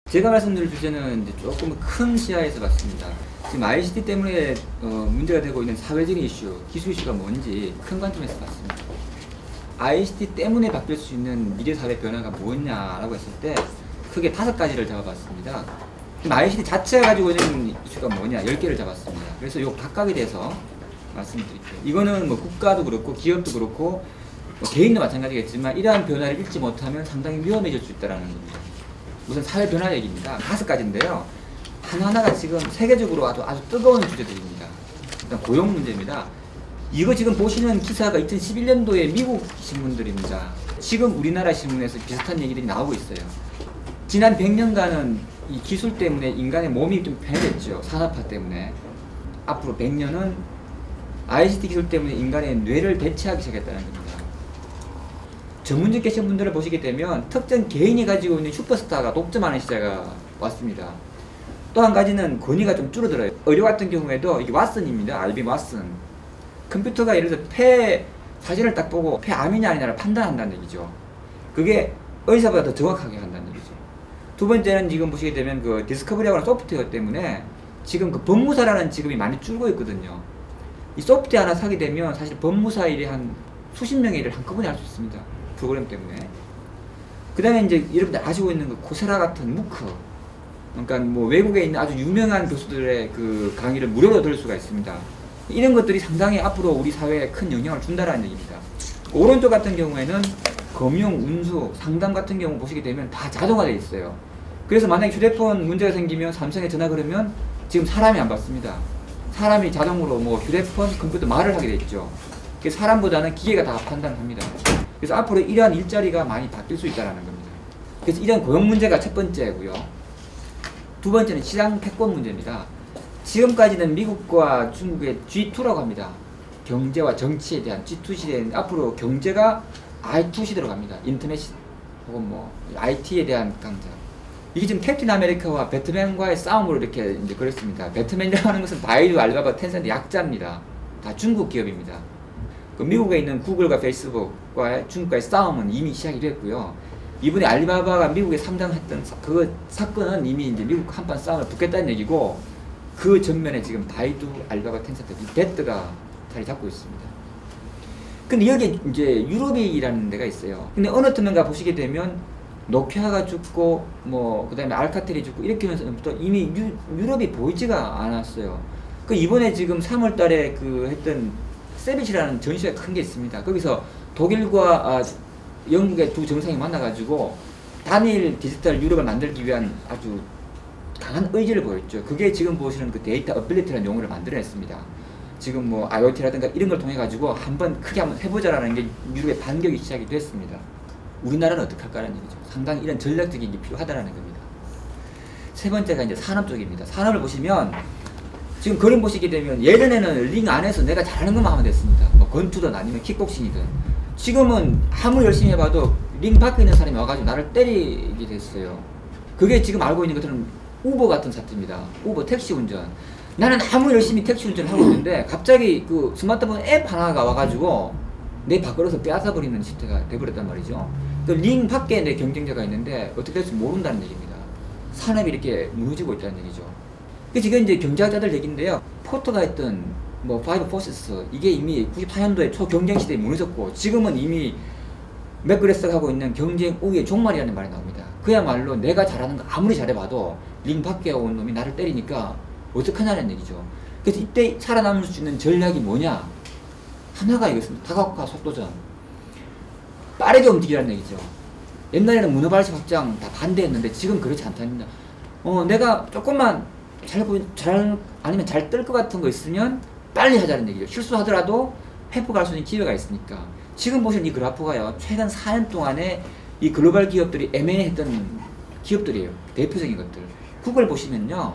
제가 말씀드릴 주제는 이제 조금 큰 시야에서 봤습니다. 지금 ICT 때문에 문제가 되고 있는 사회적인 이슈, 기술 이슈가 뭔지 큰 관점에서 봤습니다. ICT 때문에 바뀔 수 있는 미래 사회 변화가 뭐냐라고 했을 때 크게 5가지를 잡아봤습니다. 지금 ICT 자체가 가지고 있는 이슈가 뭐냐 10개를 잡았습니다. 그래서 요 각각에 대해서 말씀드릴게요. 이거는 뭐 국가도 그렇고 기업도 그렇고 뭐 개인도 마찬가지겠지만 이러한 변화를 읽지 못하면 상당히 위험해질 수 있다는 겁니다. 우선 사회 변화 얘기입니다. 5가지인데요. 하나하나가 지금 세계적으로 아주 뜨거운 주제들입니다. 일단 고용 문제입니다. 이거 지금 보시는 기사가 2011년도에 미국 신문들입니다. 지금 우리나라 신문에서 비슷한 얘기들이 나오고 있어요. 지난 100년간은 이 기술 때문에 인간의 몸이 좀 변했죠. 산업화 때문에. 앞으로 100년은 ICT 기술 때문에 인간의 뇌를 대체하기 시작했다는 겁니다. 전문직 계신 분들을 보시게 되면 특정 개인이 가지고 있는 슈퍼스타가 독점하는 시대가 왔습니다. 또 한 가지는 권위가 좀 줄어들어요. 의료 같은 경우에도 이게 왓슨입니다. 알빈 왓슨. 컴퓨터가 예를 들어 폐 사진을 딱 보고 폐 암이냐 아니냐를 판단한다는 얘기죠. 그게 의사보다 더 정확하게 한다는 얘기죠. 두 번째는 지금 보시게 되면 그 디스커버리하는 소프트웨어 때문에 지금 그 법무사라는 직업이 많이 줄고 있거든요. 이 소프트웨어 하나 사게 되면 사실 법무사 일이 한 수십 명의 일을 한꺼번에 할 수 있습니다. 프로그램 때문에. 그 다음에 이제 여러분들 아시고 있는 그 코세라 같은 무크. 그러니까 뭐 외국에 있는 아주 유명한 교수들의 그 강의를 무료로 들을 수가 있습니다. 이런 것들이 상당히 앞으로 우리 사회에 큰 영향을 준다라는 얘기입니다. 오른쪽 같은 경우에는 금융, 운수, 상담 같은 경우 보시게 되면 다 자동화되어 있어요. 그래서 만약에 휴대폰 문제가 생기면 삼성에 전화 그러면 지금 사람이 안 받습니다. 사람이 자동으로 뭐 휴대폰, 컴퓨터 말을 하게 돼 있죠. 사람보다는 기계가 다 판단합니다. 그래서 앞으로 이러한 일자리가 많이 바뀔 수 있다는 겁니다. 그래서 이런 고용 문제가 첫 번째고요. 두 번째는 시장 패권 문제입니다. 지금까지는 미국과 중국의 G2라고 합니다. 경제와 정치에 대한 G2 시대인데 앞으로 경제가 I2 시대로 갑니다. 인터넷 혹은 뭐 IT에 대한 강자. 이게 지금 캡틴 아메리카와 배트맨과의 싸움으로 이렇게 이제 그랬습니다. 배트맨이라고 하는 것은 바이두, 알리바바, 텐센트 약자입니다. 다 중국 기업입니다. 그 미국에 있는 구글과 페이스북과의 중국과의 싸움은 이미 시작이 됐고요. 이번에 알리바바가 미국에 상장했던 그 사건은 이미 이제 미국 한판 싸움을 붙겠다는 얘기고 그 전면에 지금 바이두, 알리바바, 텐센트, 이 배트가 자리 잡고 있습니다. 근데 여기 이제 유럽이라는 데가 있어요. 근데 어느 틈인가 보시게 되면 노키아가 죽고 뭐 그다음에 알카텔이 죽고 이렇게 하면서부터 이미 유럽이 보이지가 않았어요. 그 이번에 지금 3월달에 그 했던 세비시라는 전시회가 큰 게 있습니다. 거기서 독일과 영국의 두 정상이 만나가지고 단일 디지털 유럽을 만들기 위한 아주 강한 의지를 보였죠. 그게 지금 보시는 그 데이터 어빌리티라는 용어를 만들어냈습니다. 지금 뭐 IoT라든가 이런 걸 통해 가지고 한번 크게 한번 해보자라는 게 유럽의 반격이 시작이 됐습니다. 우리나라는 어떻게 할까라는 얘기죠. 상당히 이런 전략적인 게 필요하다라는 겁니다. 세 번째가 이제 산업 쪽입니다. 산업을 보시면 지금 그림 보시게 되면 예전에는 링 안에서 내가 잘하는 것만 하면 됐습니다. 뭐 권투든 아니면 킥복싱이든. 지금은 아무리 열심히 해봐도 링 밖에 있는 사람이 와가지고 나를 때리게 됐어요. 그게 지금 알고 있는 것들은 우버 같은 사태입니다. 우버 택시 운전. 나는 아무리 열심히 택시 운전을 하고 있는데 갑자기 그 스마트폰 앱 하나가 와가지고 내 밥그릇을 빼앗아버리는 시대가 돼버렸단 말이죠. 그 링 밖에 내 경쟁자가 있는데 어떻게 될지 모른다는 얘기입니다. 산업이 이렇게 무너지고 있다는 얘기죠. 지금 이제 경제학자들 얘기인데요. 포터가 했던 뭐 파이브 포세스 이게 이미 94년도에 초경쟁 시대에 무너졌고 지금은 이미 맥그레스가 하고 있는 경쟁 우위의 종말이라는 말이 나옵니다. 그야말로 내가 잘하는 거 아무리 잘해봐도 링 밖에 온 놈이 나를 때리니까 어떡하냐는 얘기죠. 그래서 이때 살아남을 수 있는 전략이 뭐냐? 하나가 이것입니다. 다각화 속도전. 빠르게 움직이라는 얘기죠. 옛날에는 문어발식 확장 다 반대했는데 지금 그렇지 않답니다. 내가 조금만 아니면 잘 뜰 것 같은 거 있으면 빨리 하자는 얘기죠. 실수하더라도 회복할 수 있는 기회가 있으니까. 지금 보시는 이 그래프가요. 최근 4년 동안에 이 글로벌 기업들이 M&A 했던 기업들이에요. 대표적인 것들. 구글 보시면요.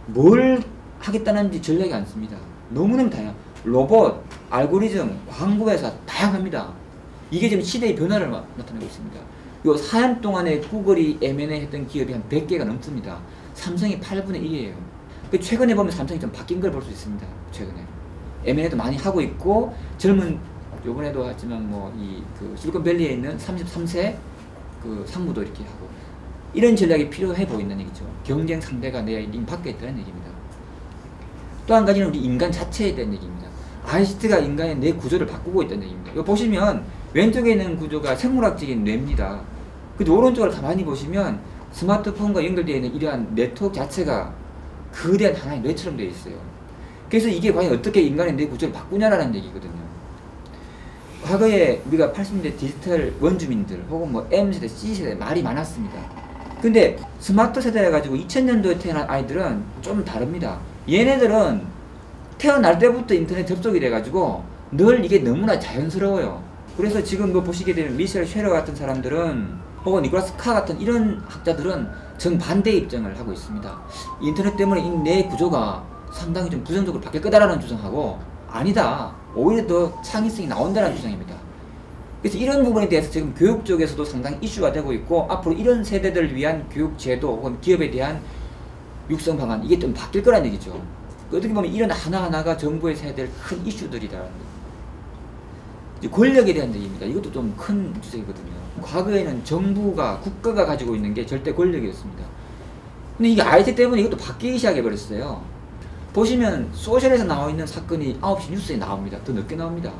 뭘 하겠다는지 전략이 않습니다. 너무너무 다양해요. 로봇, 알고리즘, 광고회사 다양합니다. 이게 지금 시대의 변화를 나타내고 있습니다. 요 4년 동안에 구글이 M&A 했던 기업이 한 100개가 넘습니다. 삼성이 8분의 1이에요. 최근에 보면 삼성이 좀 바뀐 걸 볼 수 있습니다. 최근에. M&A도 많이 하고 있고, 요번에도 하지만 뭐, 그 실리콘밸리에 있는 33세 그 상무도 이렇게 하고, 이런 전략이 필요해 보인다는 얘기죠. 경쟁 상대가 내 이미 바뀌어 있다는 얘기입니다. 또 한 가지는 우리 인간 자체에 대한 얘기입니다. ICT가 인간의 뇌 구조를 바꾸고 있다는 얘기입니다. 이거 보시면 왼쪽에 있는 구조가 생물학적인 뇌입니다. 근데 오른쪽을 가만히 보시면 스마트폰과 연결되어 있는 이러한 네트워크 자체가 거대한 하나의 뇌처럼 되어 있어요. 그래서 이게 과연 어떻게 인간의 뇌 구조를 바꾸냐라는 얘기거든요. 과거에 우리가 80년대 디지털 원주민들 혹은 뭐 M세대, C세대 말이 많았습니다. 근데 스마트 세대라 가지고 2000년도에 태어난 아이들은 좀 다릅니다. 얘네들은 태어날 때부터 인터넷 접속이 돼가지고 늘 이게 너무나 자연스러워요. 그래서 지금 뭐 보시게 되면 미셸 쉐러 같은 사람들은 혹은 니콜라스 카 같은 이런 학자들은 정반대 입장을 하고 있습니다. 인터넷 때문에 이 뇌 구조가 상당히 좀 부정적으로 바뀔 거다라는 주장하고 아니다. 오히려 더 창의성이 나온다는 주장입니다. 그래서 이런 부분에 대해서 지금 교육 쪽에서도 상당히 이슈가 되고 있고 앞으로 이런 세대들을 위한 교육 제도 혹은 기업에 대한 육성 방안 이게 좀 바뀔 거란 얘기죠. 어떻게 보면 이런 하나하나가 정부에 해야 될 큰 이슈들이라는 거예요. 권력에 대한 얘기입니다. 이것도 좀 큰 주제거든요. 과거에는 정부가 국가가 가지고 있는 게 절대 권력이었습니다. 근데 이게 IT 때문에 이것도 바뀌기 시작해버렸어요. 보시면 소셜에서 나와 있는 사건이 9시 뉴스에 나옵니다. 더 늦게 나옵니다.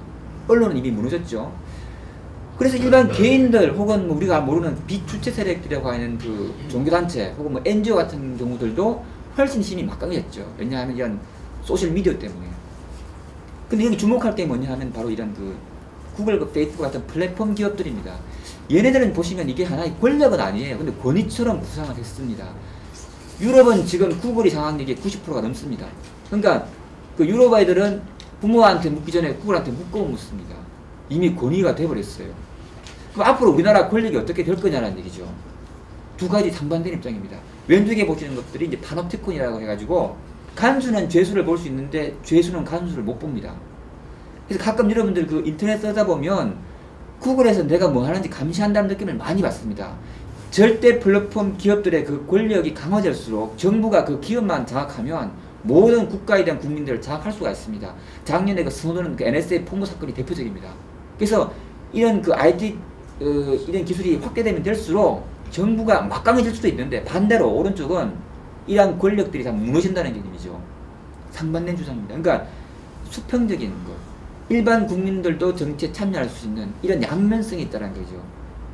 언론은 이미 무너졌죠. 그래서 일반 개인들 혹은 뭐 우리가 모르는 비주체 세력들이라고 하는 그 종교단체 혹은 뭐 NGO 같은 경우들도 훨씬 힘이 막강해졌죠. 왜냐하면 이런 소셜미디어 때문에. 근데 여기 주목할 게 뭐냐 하면 바로 이런 그 구글, 페이스북 같은 플랫폼 기업들입니다. 얘네들은 보시면 이게 하나의 권력은 아니에요. 근데 권위처럼 구상을 했습니다. 유럽은 지금 구글이 장악력이 90%가 넘습니다. 그러니까 그 유럽 아이들은 부모한테 묻기 전에 구글한테 묻고 묻습니다. 이미 권위가 돼버렸어요. 그럼 앞으로 우리나라 권력이 어떻게 될 거냐는 얘기죠. 두 가지 상반된 입장입니다. 왼쪽에 보시는 것들이 이제 파놉티콘이라고 해가지고 간수는 죄수를 볼 수 있는데 죄수는 간수를 못 봅니다. 그래서 가끔 여러분들 그 인터넷 쓰다 보면 구글에서 내가 뭐 하는지 감시한다는 느낌을 많이 받습니다. 절대 플랫폼 기업들의 그 권력이 강화될수록 정부가 그 기업만 장악하면 모든 국가에 대한 국민들을 장악할 수가 있습니다. 작년에 그 스노든 그 NSA 폭로 사건이 대표적입니다. 그래서 이런 그 IT 이런 기술이 확대되면 될수록 정부가 막강해질 수도 있는데 반대로 오른쪽은 이러한 권력들이 다 무너진다는 개념이죠. 상반된 주장입니다. 그러니까 수평적인 것. 일반 국민들도 정치에 참여할 수 있는 이런 양면성이 있다는 거죠.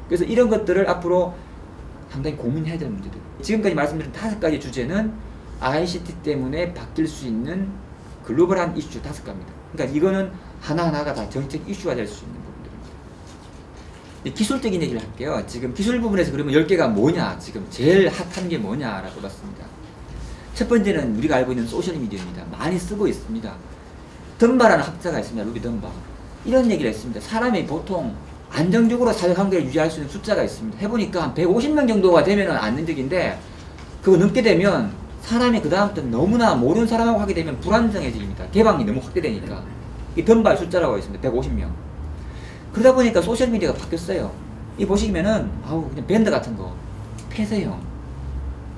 그래서 이런 것들을 앞으로 상당히 고민해야 될 문제들. 지금까지 말씀드린 5가지 주제는 ICT 때문에 바뀔 수 있는 글로벌한 이슈 5가지입니다. 그러니까 이거는 하나하나가 다 정책 이슈가 될 수 있는 부분들입니다. 기술적인 얘기를 할게요. 지금 기술 부분에서 그러면 10개가 뭐냐, 지금 제일 핫한 게 뭐냐라고 봤습니다. 첫 번째는 우리가 알고 있는 소셜미디어입니다. 많이 쓰고 있습니다. 덤바라는 학자가 있습니다. 루비 덤바. 이런 얘기를 했습니다. 사람이 보통 안정적으로 사회관계를 유지할 수 있는 숫자가 있습니다. 해보니까 한 150명 정도가 되면 안정적인데 그거 넘게 되면 사람이 그 다음부터 너무나 모르는 사람하고 하게 되면 불안정해집니다. 개방이 너무 확대되니까. 이 덤바의 숫자라고 있습니다. 150명. 그러다 보니까 소셜미디어가 바뀌었어요. 이 보시면은 아우 그냥 밴드 같은 거 폐쇄형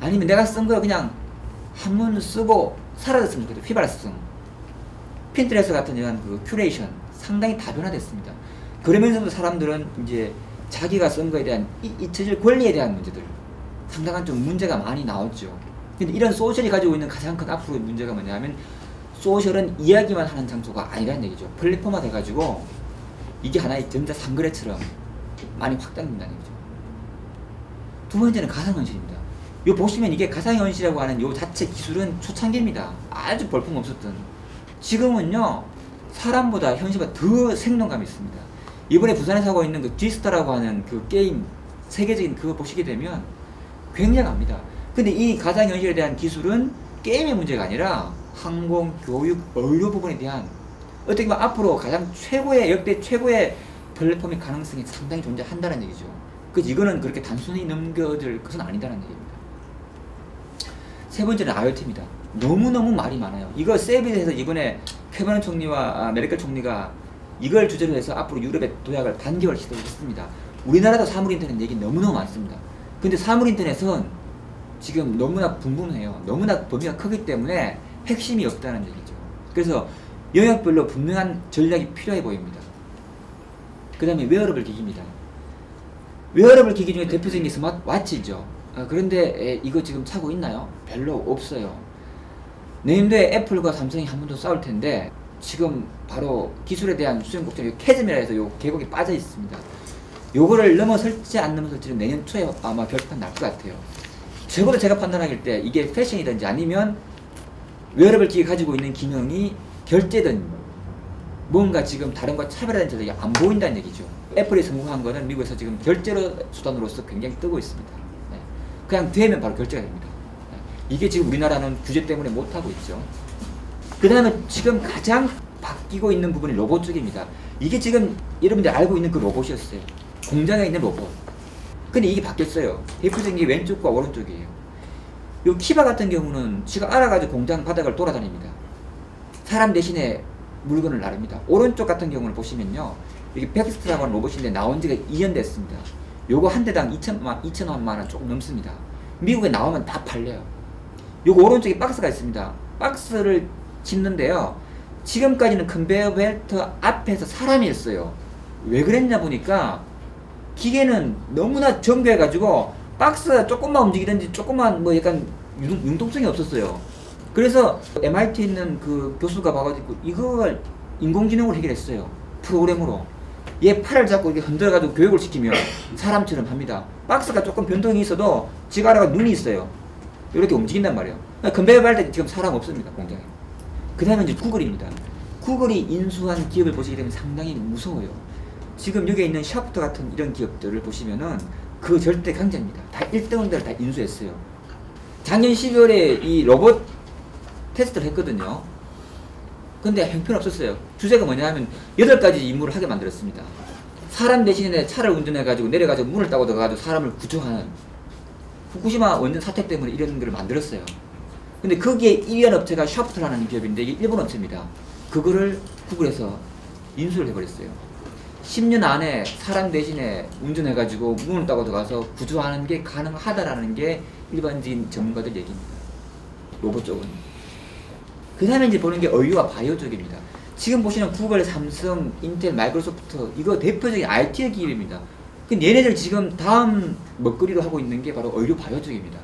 아니면 내가 쓴 거 그냥 한문 쓰고 사라졌으면 좋겠다. 휘발성 핀트레스트 같은 이런 그 큐레이션 상당히 다변화됐습니다. 그러면서도 사람들은 이제 자기가 쓴 거에 대한 잊혀질 권리에 대한 문제들 상당한 좀 문제가 많이 나왔죠. 근데 이런 소셜이 가지고 있는 가장 큰 앞으로의 문제가 뭐냐면 소셜은 이야기만 하는 장소가 아니라는 얘기죠. 플랫폼화 돼가지고 이게 하나의 전자상거래처럼 많이 확장된다는 얘기죠. 두 번째는 가상현실입니다. 요 보시면 이게 가상현실이라고 하는 요 자체 기술은 초창기입니다. 아주 볼품없었던. 지금은요 사람보다 현실보다 더 생동감이 있습니다. 이번에 부산에서 하고 있는 그 G스타라고 하는 그 게임 세계적인 그거 보시게 되면 굉장합니다. 근데 이 가상현실에 대한 기술은 게임의 문제가 아니라 항공, 교육, 의료 부분에 대한 어떻게 보면 앞으로 가장 최고의 역대 최고의 플랫폼의 가능성이 상당히 존재한다는 얘기죠. 그래서 이거는 그렇게 단순히 넘겨질 것은 아니다는 얘기입니다. 세 번째는 IoT입니다. 너무너무 말이 많아요. 이거 세비에서 이번에 캐머런 총리와 메르켈 총리가 이걸 주제로 해서 앞으로 유럽의 도약을 단계월 시도했습니다. 우리나라도 사물인터넷 얘기 너무너무 많습니다. 근데 사물인터넷은 지금 너무나 붕붕해요. 너무나 범위가 크기 때문에 핵심이 없다는 얘기죠. 그래서 영역별로 분명한 전략이 필요해 보입니다. 그 다음에 웨어러블 기기입니다. 웨어러블 기기 중에 대표적인 게 스마트워치죠. 그런데 이거 지금 차고 있나요? 별로 없어요. 내년도에 애플과 삼성이 한 번 더 싸울 텐데 지금 바로 기술에 대한 수용 걱정이 캐즘이라 해서 요 계곡에 빠져 있습니다. 요거를 넘어설지 안 넘어설지는 내년 초에 아마 결판 날 것 같아요. 적어도 제가 판단하길 때 이게 패션이든지 아니면 웨어러블 기기 가지고 있는 기능이 결제든 뭔가 지금 다른 거 차별화된 제도가 안 보인다는 얘기죠. 애플이 성공한 거는 미국에서 지금 결제로 수단으로서 굉장히 뜨고 있습니다. 네. 그냥 되면 바로 결제가 됩니다. 네. 이게 지금 우리나라는 규제 때문에 못하고 있죠. 그 다음에 지금 가장 바뀌고 있는 부분이 로봇 쪽입니다. 이게 지금 여러분들이 알고 있는 그 로봇이었어요. 공장에 있는 로봇. 근데 이게 바뀌었어요. 대표적인 게 왼쪽과 오른쪽이에요. 요 키바 같은 경우는 지가 알아가지고 공장 바닥을 돌아다닙니다. 사람 대신에 물건을 나릅니다. 오른쪽 같은 경우를 보시면요. 이게 팩스트라고 하는 로봇인데 나온 지가 2년 됐습니다. 요거 한 대당 2천만 원 조금 넘습니다. 미국에 나오면 다 팔려요. 요거 오른쪽에 박스가 있습니다. 박스를 짓는데요. 지금까지는 컨베이어 벨트 앞에서 사람이 있어요. 왜 그랬냐 보니까 기계는 너무나 정교해가지고 박스가 조금만 움직이든지 조금만 뭐 약간 융통성이 없었어요. 그래서 MIT에 있는 그 교수가 봐가지고 이걸 인공지능으로 해결했어요. 프로그램으로. 얘 팔을 잡고 이렇게 흔들어가지고 교육을 시키면 사람처럼 합니다. 박스가 조금 변동이 있어도 지가 알아가 눈이 있어요. 이렇게 움직인단 말이에요. 컨베이어 벨트 지금 사람 없습니다, 공장에. 그 다음에 이제 구글입니다. 구글이 인수한 기업을 보시게 되면 상당히 무서워요. 지금 여기에 있는 샤프트 같은 이런 기업들을 보시면은 그 절대 강자입니다. 다 1등들을 다 인수했어요. 작년 12월에 이 로봇 테스트를 했거든요. 근데 형편없었어요. 주제가 뭐냐면 8가지 임무를 하게 만들었습니다. 사람 대신에 차를 운전해가지고 내려가지고 문을 따고 들어가가지고 사람을 구조하는 후쿠시마 원전 사태 때문에 이런 걸 만들었어요. 근데 거기에 1위한 업체가 샤프트라는 기업인데 이게 일본 업체입니다. 그거를 구글에서 인수를 해버렸어요. 10년 안에 사람 대신에 운전해가지고 문을 따고 들어가서 구조하는 게 가능하다라는 게 일반적인 전문가들 얘기입니다. 로봇 쪽은. 그 다음에 이제 보는 게 의료와 바이오 쪽입니다. 지금 보시는 구글, 삼성, 인텔, 마이크로소프트 이거 대표적인 IT 기업입니다. 근데 얘네들 지금 다음 먹거리로 하고 있는 게 바로 의료 바이오 쪽입니다.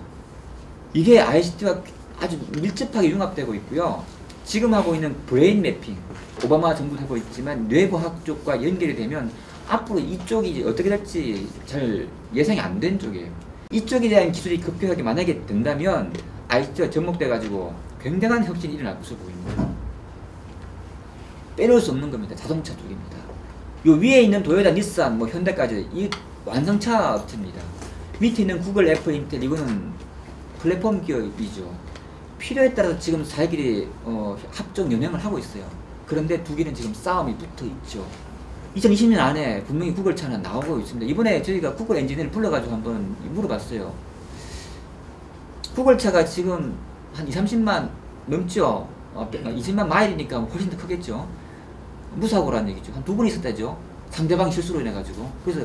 이게 ICT와 아주 밀접하게 융합되고 있고요. 지금 하고 있는 브레인 매핑, 오바마 정부도 하고 있지만 뇌과학 쪽과 연결이 되면 앞으로 이쪽이 어떻게 될지 잘 예상이 안 된 쪽이에요. 이쪽에 대한 기술이 급격하게 만약에 된다면 ICT가 접목돼가지고 굉장한 혁신이 일어날 것으로 보입니다. 빼놓을 수 없는 겁니다. 자동차 쪽입니다. 요 위에 있는 도요타, 닛산, 뭐 현대까지 이 완성차 업체입니다. 밑에 있는 구글, 애플, 인텔 이거는 플랫폼 기업이죠. 필요에 따라서 지금 자기들이 합종 연행을 하고 있어요. 그런데 두 개는 지금 싸움이 붙어 있죠. 2020년 안에 분명히 구글 차는 나오고 있습니다. 이번에 저희가 구글 엔지니어를 불러가지고 한번 물어봤어요. 구글 차가 지금 한 20-30만 넘죠. 20만 마일이니까 훨씬 더 크겠죠. 무사고라는 얘기죠. 한 2번 있었다죠. 상대방 실수로 인해가지고. 그래서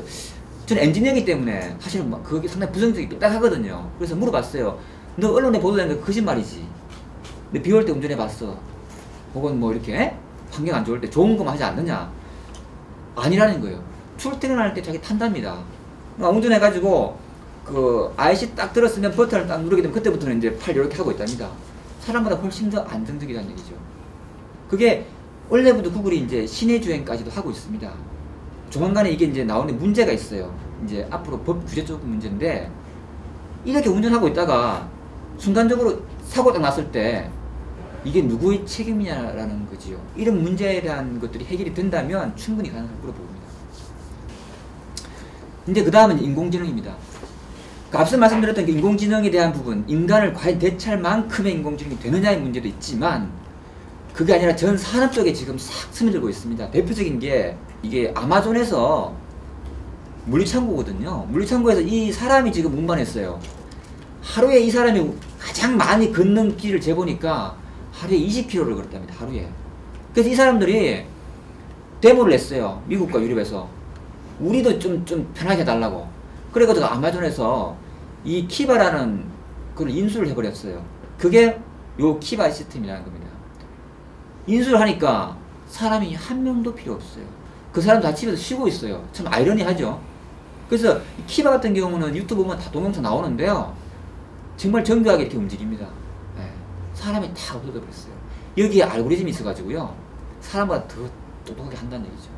저는 엔지니어이기 때문에 사실은 그게 상당히 부정적이 딱 하거든요. 그래서 물어봤어요. 너 언론에 보도되는 거 거짓말이지. 너 비 올 때 운전해봤어. 혹은 뭐 이렇게 환경 안 좋을 때 좋은 거만 하지 않느냐. 아니라는 거예요. 출퇴근할 때 자기 탄답니다. 운전해가지고 그 IC 딱 들었으면 버튼을 딱 누르게 되면 그때부터는 이제 팔 이렇게 하고 있답니다. 사람보다 훨씬 더 안정적이라는 얘기죠. 그게 원래부터 구글이 이제 시내 주행까지도 하고 있습니다. 조만간에 이게 이제 나오는 문제가 있어요. 이제 앞으로 법 규제 쪽 문제인데 이렇게 운전하고 있다가 순간적으로 사고 딱 났을 때 이게 누구의 책임이냐라는 거지요. 이런 문제에 대한 것들이 해결이 된다면 충분히 가능할 거로 보입니다. 이제 그 다음은 인공지능입니다. 앞서 말씀드렸던 그 인공지능에 대한 부분, 인간을 과연 대체할 만큼의 인공지능이 되느냐의 문제도 있지만 그게 아니라 전 산업 쪽에 지금 싹 스며들고 있습니다. 대표적인 게 이게 아마존에서 물류창고거든요. 물류창고에서 이 사람이 지금 운반했어요. 하루에 이 사람이 가장 많이 걷는 길을 재보니까 하루에 20km를 걸었답니다. 하루에. 그래서 이 사람들이 데모를 냈어요. 미국과 유럽에서. 우리도 좀 편하게 해달라고. 그래가지고 아마존에서 이 키바라는 그걸 인수를 해버렸어요. 그게 요 키바 시스템이라는 겁니다. 인수를 하니까 사람이 한 명도 필요 없어요. 그 사람 다 집에서 쉬고 있어요. 참 아이러니하죠. 그래서 키바 같은 경우는 유튜브 보면 다 동영상 나오는데요. 정말 정교하게 이렇게 움직입니다. 네. 사람이 다 없어져 버렸어요. 여기에 알고리즘이 있어가지고요. 사람보다 더 똑똑하게 한다는 얘기죠.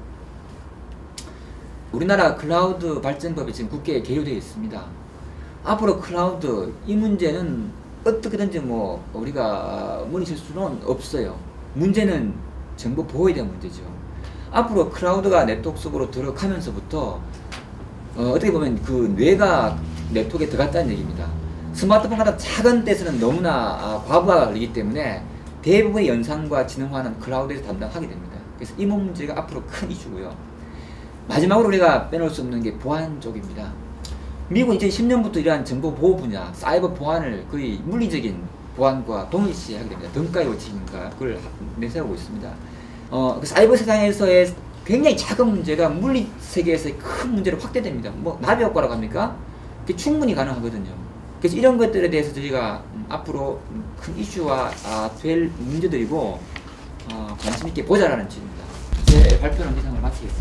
우리나라 클라우드 발전법이 지금 국회에 계류되어 있습니다. 앞으로 클라우드 이 문제는 어떻게든지 뭐 우리가 물리칠 수는 없어요. 문제는 정보 보호에 대한 문제죠. 앞으로 클라우드가 네트워크 속으로 들어가면서부터 어떻게 보면 그 뇌가 네트워크에 들어갔다는 얘기입니다. 스마트폰 같은 작은 데서는 너무나 과부하가 걸리기 때문에 대부분의 연산과 지능화는 클라우드에서 담당하게 됩니다. 그래서 이 문제가 앞으로 큰 이슈고요. 마지막으로 우리가 빼놓을 수 없는 게 보안 쪽입니다. 미국은 2010년부터 이러한 정보 보호 분야, 사이버 보안을 거의 물리적인 보안과 동일시 하게 됩니다. 등가의 원칙인가 그걸 내세우고 있습니다. 그 사이버 세상에서의 굉장히 작은 문제가 물리 세계에서의 큰 문제로 확대됩니다. 뭐 나비 효과라고 합니까? 그게 충분히 가능하거든요. 그래서 이런 것들에 대해서 저희가 앞으로 큰 이슈화 될 문제들이고 관심 있게 보자라는 취지입니다. 제 발표는 이상을 마치겠습니다.